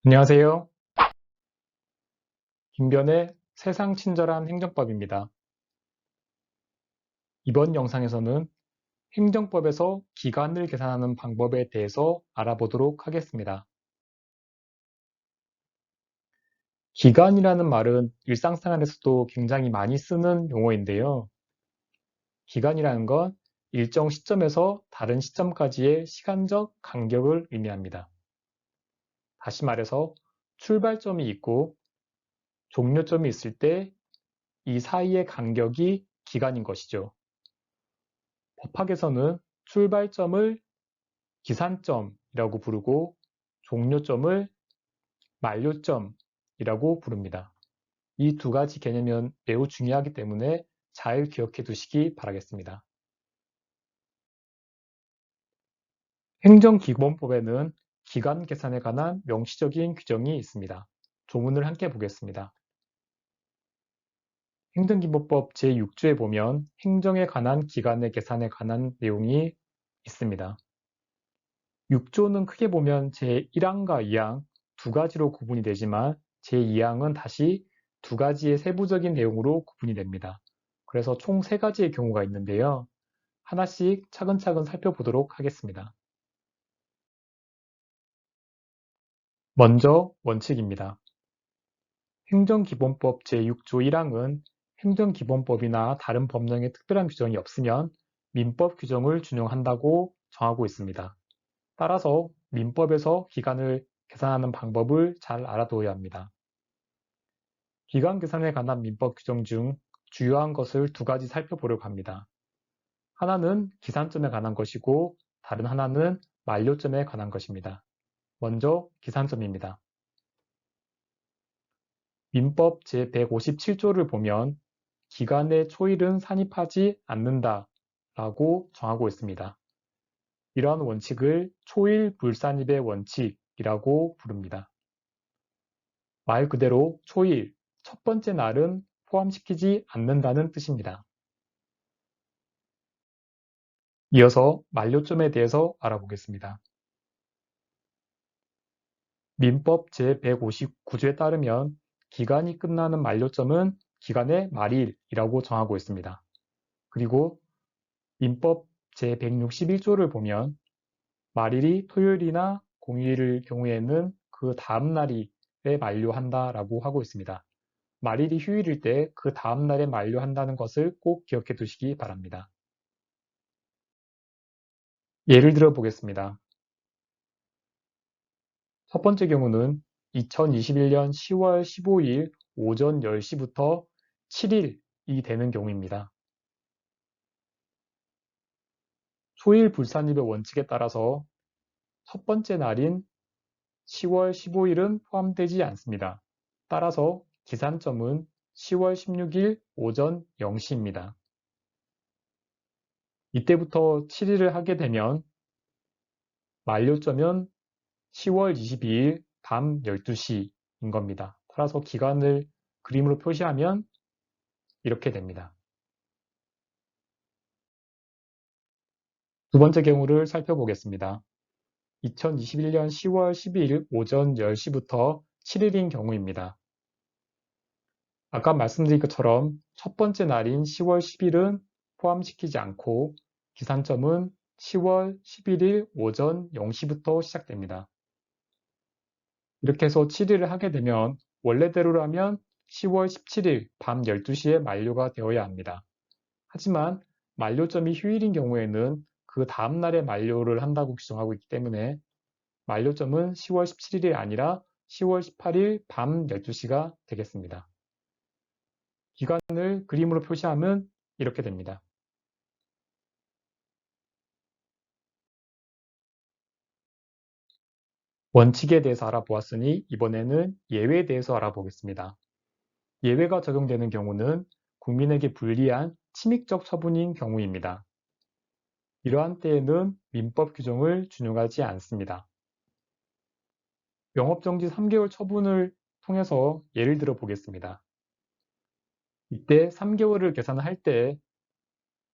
안녕하세요. 김변의 세상 친절한 행정법입니다. 이번 영상에서는 행정법에서 기간을 계산하는 방법에 대해서 알아보도록 하겠습니다. 기간이라는 말은 일상생활에서도 굉장히 많이 쓰는 용어인데요. 기간이라는 건 일정 시점에서 다른 시점까지의 시간적 간격을 의미합니다. 다시 말해서 출발점이 있고 종료점이 있을 때 이 사이의 간격이 기간인 것이죠. 법학에서는 출발점을 기산점이라고 부르고 종료점을 만료점이라고 부릅니다. 이 두 가지 개념은 매우 중요하기 때문에 잘 기억해 두시기 바라겠습니다. 행정기본법에는 기간 계산에 관한 명시적인 규정이 있습니다. 조문을 함께 보겠습니다. 행정기본법 제6조에 보면 행정에 관한 기간의 계산에 관한 내용이 있습니다. 6조는 크게 보면 제1항과 2항 두 가지로 구분이 되지만 제2항은 다시 두 가지의 세부적인 내용으로 구분이 됩니다. 그래서 총 세 가지의 경우가 있는데요. 하나씩 차근차근 살펴보도록 하겠습니다. 먼저 원칙입니다. 행정기본법 제6조 1항은 행정기본법이나 다른 법령에 특별한 규정이 없으면 민법 규정을 준용한다고 정하고 있습니다. 따라서 민법에서 기간을 계산하는 방법을 잘 알아두어야 합니다. 기간 계산에 관한 민법 규정 중 주요한 것을 두 가지 살펴보려고 합니다. 하나는 기산점에 관한 것이고 다른 하나는 만료점에 관한 것입니다. 먼저 기산점입니다. 민법 제157조를 보면 기간의 초일은 산입하지 않는다 라고 정하고 있습니다. 이러한 원칙을 초일 불산입의 원칙이라고 부릅니다. 말 그대로 초일, 첫 번째 날은 포함시키지 않는다는 뜻입니다. 이어서 만료점에 대해서 알아보겠습니다. 민법 제159조에 따르면 기간이 끝나는 만료점은 기간의 말일이라고 정하고 있습니다. 그리고 민법 제161조를 보면 말일이 토요일이나 공휴일일 경우에는 그 다음 날에 만료한다라고 하고 있습니다. 말일이 휴일일 때 그 다음 날에 만료한다는 것을 꼭 기억해 두시기 바랍니다. 예를 들어 보겠습니다. 첫 번째 경우는 2021년 10월 15일 오전 10시부터 7일이 되는 경우입니다. 초일 불산입의 원칙에 따라서 첫 번째 날인 10월 15일은 포함되지 않습니다. 따라서 기산점은 10월 16일 오전 0시입니다. 이때부터 7일을 하게 되면 만료점은 10월 22일 밤 12시인 겁니다. 따라서 기간을 그림으로 표시하면 이렇게 됩니다. 두 번째 경우를 살펴보겠습니다. 2021년 10월 12일 오전 10시부터 7일인 경우입니다. 아까 말씀드린 것처럼 첫 번째 날인 10월 10일은 포함시키지 않고 기산점은 10월 11일 오전 0시부터 시작됩니다. 이렇게 해서 7일을 하게 되면 원래대로라면 10월 17일 밤 12시에 만료가 되어야 합니다. 하지만 만료점이 휴일인 경우에는 그 다음 날에 만료를 한다고 규정하고 있기 때문에 만료점은 10월 17일이 아니라 10월 18일 밤 12시가 되겠습니다. 기간을 그림으로 표시하면 이렇게 됩니다. 원칙에 대해서 알아보았으니 이번에는 예외에 대해서 알아보겠습니다. 예외가 적용되는 경우는 국민에게 불리한 침익적 처분인 경우입니다. 이러한 때에는 민법 규정을 준용하지 않습니다. 영업정지 3개월 처분을 통해서 예를 들어 보겠습니다. 이때 3개월을 계산할 때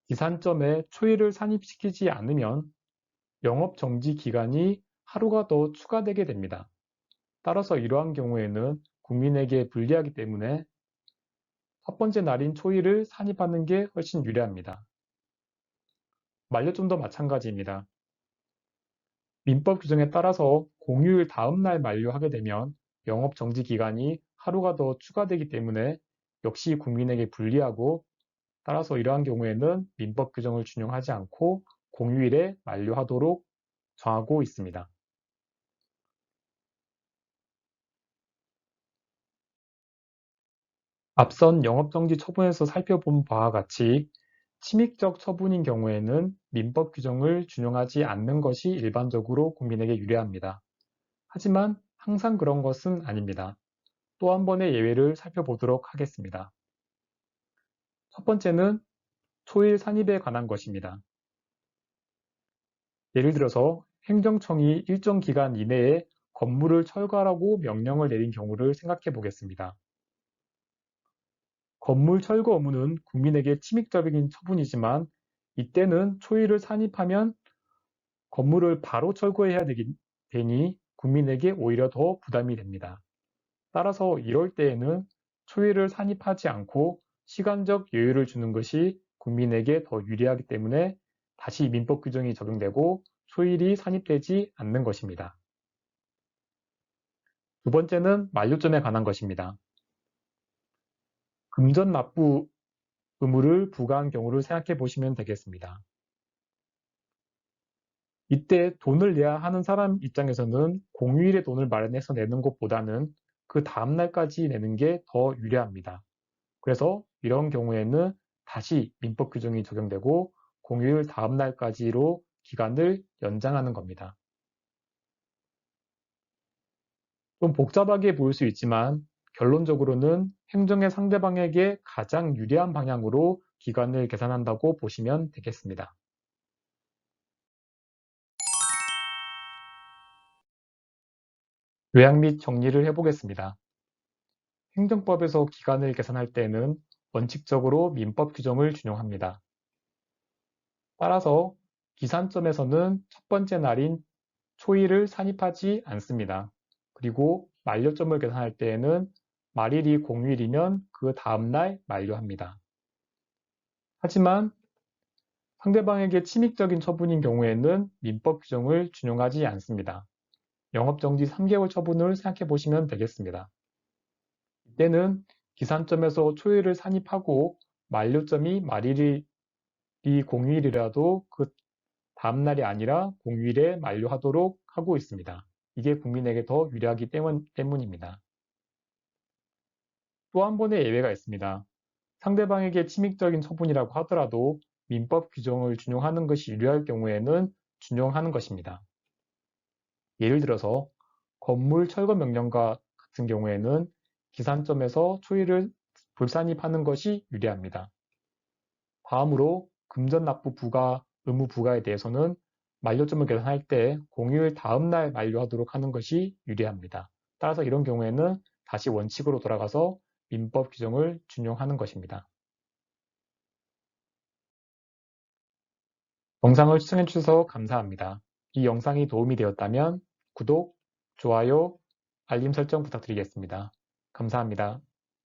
기산점에 초일을 산입시키지 않으면 영업정지 기간이 하루가 더 추가되게 됩니다. 따라서 이러한 경우에는 국민에게 불리하기 때문에 첫 번째 날인 초일을 산입하는 게 훨씬 유리합니다. 만료점도 마찬가지입니다. 민법 규정에 따라서 공휴일 다음 날 만료하게 되면 영업 정지 기간이 하루가 더 추가되기 때문에 역시 국민에게 불리하고, 따라서 이러한 경우에는 민법 규정을 준용하지 않고 공휴일에 만료하도록 정하고 있습니다. 앞선 영업정지 처분에서 살펴본 바와 같이 침익적 처분인 경우에는 민법 규정을 준용하지 않는 것이 일반적으로 국민에게 유리합니다. 하지만 항상 그런 것은 아닙니다. 또 한 번의 예외를 살펴보도록 하겠습니다. 첫 번째는 초일 산입에 관한 것입니다. 예를 들어서 행정청이 일정 기간 이내에 건물을 철거하라고 명령을 내린 경우를 생각해 보겠습니다. 건물 철거 의무는 국민에게 침익적인 처분이지만 이때는 초일을 산입하면 건물을 바로 철거해야 되니 국민에게 오히려 더 부담이 됩니다. 따라서 이럴 때에는 초일을 산입하지 않고 시간적 여유를 주는 것이 국민에게 더 유리하기 때문에 다시 민법 규정이 적용되고 초일이 산입되지 않는 것입니다. 두 번째는 만료점에 관한 것입니다. 금전 납부 의무를 부과한 경우를 생각해 보시면 되겠습니다. 이때 돈을 내야 하는 사람 입장에서는 공휴일에 돈을 마련해서 내는 것보다는 그 다음 날까지 내는 게 더 유리합니다. 그래서 이런 경우에는 다시 민법 규정이 적용되고 공휴일 다음 날까지로 기간을 연장하는 겁니다. 좀 복잡하게 보일 수 있지만 결론적으로는 행정의 상대방에게 가장 유리한 방향으로 기간을 계산한다고 보시면 되겠습니다. 요약 및 정리를 해보겠습니다. 행정법에서 기간을 계산할 때는 원칙적으로 민법 규정을 준용합니다. 따라서 기산점에서는 첫 번째 날인 초일을 산입하지 않습니다. 그리고 만료점을 계산할 때에는 말일이 공휴일이면 그 다음날 만료합니다. 하지만 상대방에게 침익적인 처분인 경우에는 민법 규정을 준용하지 않습니다. 영업정지 3개월 처분을 생각해 보시면 되겠습니다. 이때는 기산점에서 초일을 산입하고 만료점이 말일이 공휴일이라도 그 다음날이 아니라 공휴일에 만료하도록 하고 있습니다. 이게 국민에게 더 유리하기 때문입니다. 또 한 번의 예외가 있습니다. 상대방에게 침익적인 처분이라고 하더라도 민법 규정을 준용하는 것이 유리할 경우에는 준용하는 것입니다. 예를 들어서 건물 철거 명령과 같은 경우에는 기산점에서 초일을 불산입하는 것이 유리합니다. 다음으로 금전 납부 부과, 의무 부과에 대해서는 만료점을 계산할 때 공휴일 다음 날 만료하도록 하는 것이 유리합니다. 따라서 이런 경우에는 다시 원칙으로 돌아가서 민법 규정을 준용하는 것입니다. 영상을 시청해 주셔서 감사합니다. 이 영상이 도움이 되었다면 구독, 좋아요, 알림 설정 부탁드리겠습니다. 감사합니다.